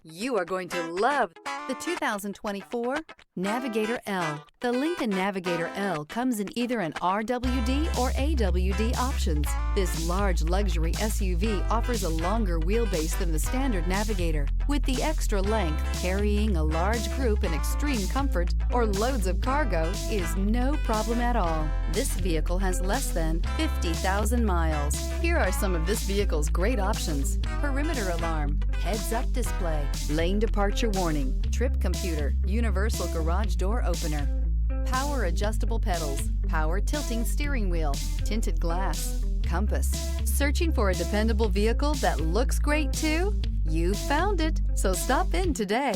You are going to love the 2024 Navigator L. The Lincoln Navigator L comes in either an RWD or AWD options. This large luxury SUV offers a longer wheelbase than the standard Navigator. With the extra length, carrying a large group in extreme comfort or loads of cargo is no problem at all. This vehicle has less than 50,000 miles. Here are some of this vehicle's great options: perimeter alarm, heads-up display, lane departure warning, trip computer, universal garage door opener, power adjustable pedals, power tilting steering wheel, tinted glass, compass. Searching for a dependable vehicle that looks great too? You found it, so stop in today.